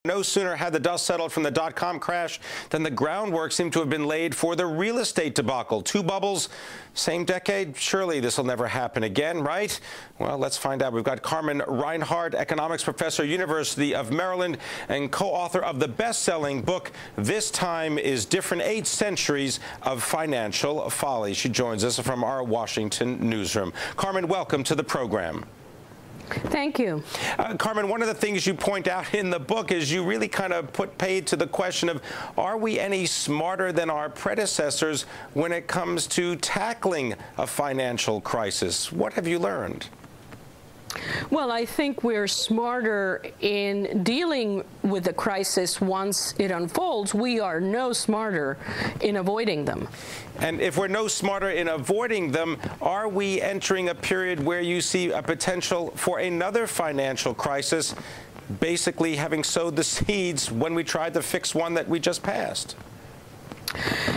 No sooner had the dust settled from the dot-com crash than the groundwork seemed to have been laid for the real estate debacle. Two bubbles, same decade. Surely this will never happen again, right? Well, let's find out. We've got Carmen Reinhart, economics professor, University of Maryland, and co-author of the best-selling book, This Time is Different, 8 Centuries of Financial Folly. She joins us from our Washington newsroom. Carmen, welcome to the program. Thank you. Carmen, one of the things you point out in the book is you really kind of put paid to the question of, are we any smarter than our predecessors when it comes to tackling a financial crisis? What have you learned? Well, I think we're smarter in dealing with the crisis once it unfolds. We are no smarter in avoiding them. And if we're no smarter in avoiding them, are we entering a period where you see a potential for another financial crisis, basically having sowed the seeds when we tried to fix one that we just passed?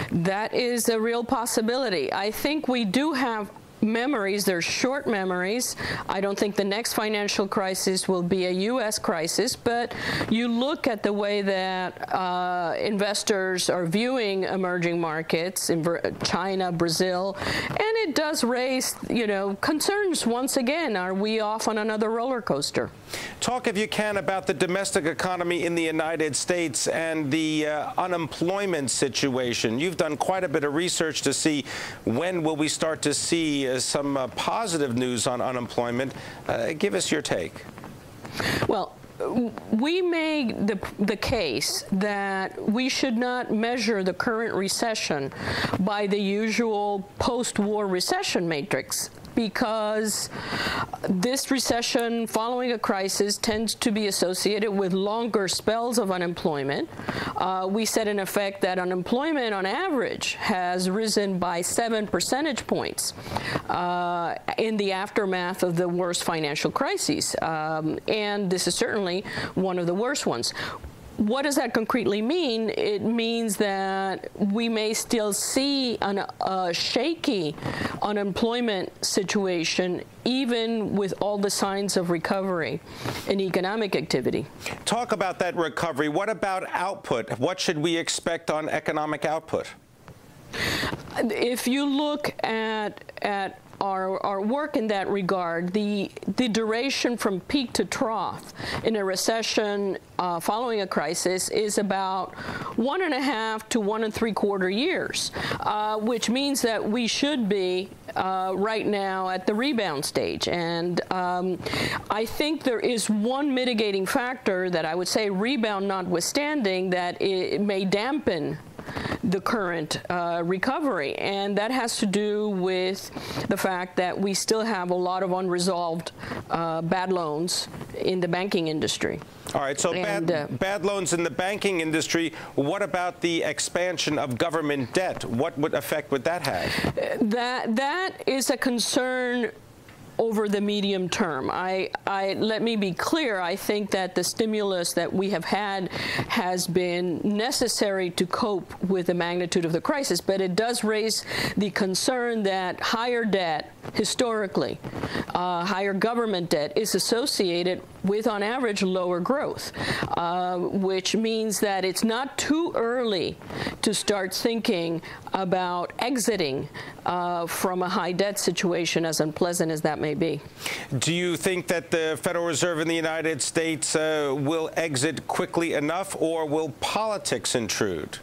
That is a real possibility. I think we do have memories. They're short memories. I don't think the next financial crisis will be a U.S. crisis, but you look at the way that investors are viewing emerging markets in China, Brazil, and it does raise, concerns once again. Are we off on another roller coaster? Talk, if you can, about the domestic economy in the United States and the unemployment situation. You've done quite a bit of research to see when will we start to see some positive news on unemployment. Give us your take. Well, we made the case that we should not measure the current recession by the usual post-war recession matrix, because this recession following a crisis tends to be associated with longer spells of unemployment. We said, in effect, that unemployment on average has risen by 7 percentage points in the aftermath of the worst financial crises. And this is certainly one of the worst ones. What does that concretely mean? It means that we may still see a shaky unemployment situation, even with all the signs of recovery in economic activity. Talk about that recovery. What about output? What should we expect on economic output? If you look at our work in that regard, the duration from peak to trough in a recession following a crisis is about 1.5 to 1 3/4 years, which means that we should be right now at the rebound stage. And I think there is one mitigating factor that I would say, rebound notwithstanding, that it may dampen the current recovery, and that has to do with the fact that we still have a lot of unresolved bad loans in the banking industry. All right, so bad loans in the banking industry. What about the expansion of government debt? What effect would that have? That is a concern over the medium term. Let me be clear, I think that the stimulus that we have had has been necessary to cope with the magnitude of the crisis, but it does raise the concern that higher debt, historically, higher government debt, is associated with, on average, lower growth, which means that it's not too early to start thinking about exiting from a high debt situation, as unpleasant as that may be. Do you think that the Federal Reserve in the United States will exit quickly enough, or will politics intrude?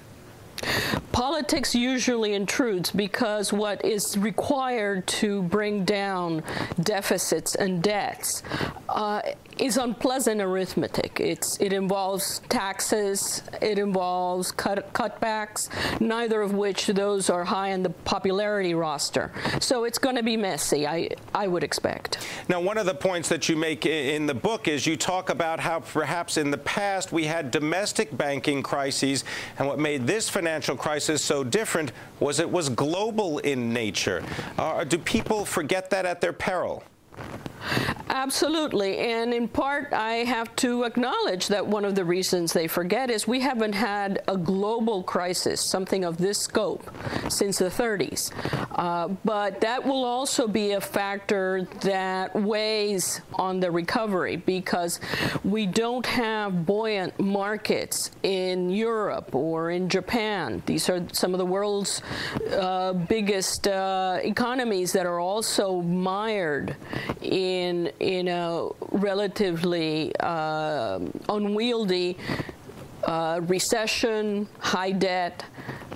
Politics usually intrudes, because what is required to bring down deficits and debts is unpleasant arithmetic. It involves taxes, it involves cutbacks, neither of which those are high on the popularity roster. So it's going to be messy, I would expect. Now, one of the points that you make in the book is you talk about how perhaps in the past we had domestic banking crises, and what made this financial crisis so different was it was global in nature. Do people forget that at their peril? Absolutely. And in part, I have to acknowledge that one of the reasons they forget is we haven't had a global crisis, something of this scope, since the 30s. But that will also be a factor that weighs on the recovery, because we don't have buoyant markets in Europe or in Japan. These are some of the world's biggest economies that are also mired in a relatively unwieldy recession, high debt,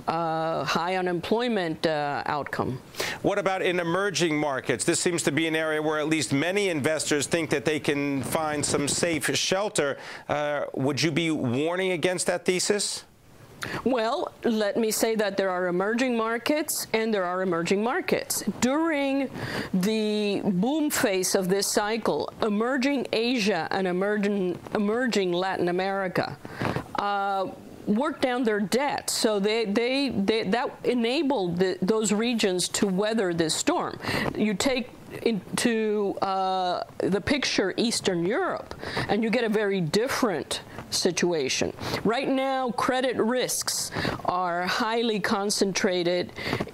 high unemployment outcome. What about in emerging markets? This seems to be an area where at least many investors think that they can find some safe shelter. Would you be warning against that thesis? Well, let me say that there are emerging markets and there are emerging markets. During the boom phase of this cycle, emerging Asia and emerging Latin America worked down their debt, so that enabled those regions to weather this storm. You take into the picture Eastern Europe, and you get a very different situation. Right now, credit risks are highly concentrated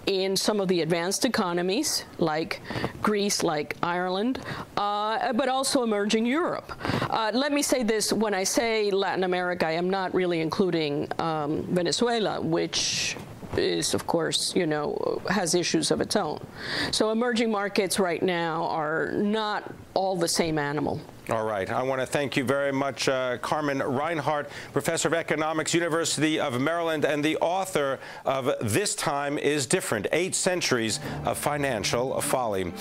in some of the advanced economies, like Greece, like Ireland, but also emerging Europe. Let me say this, when I say Latin America, I am not really including Venezuela, which is, of course, has issues of its own. So emerging markets right now are not all the same animal. All right. I want to thank you very much, Carmen Reinhart, professor of economics, University of Maryland, and the author of This Time is Different, 8 Centuries of Financial Folly.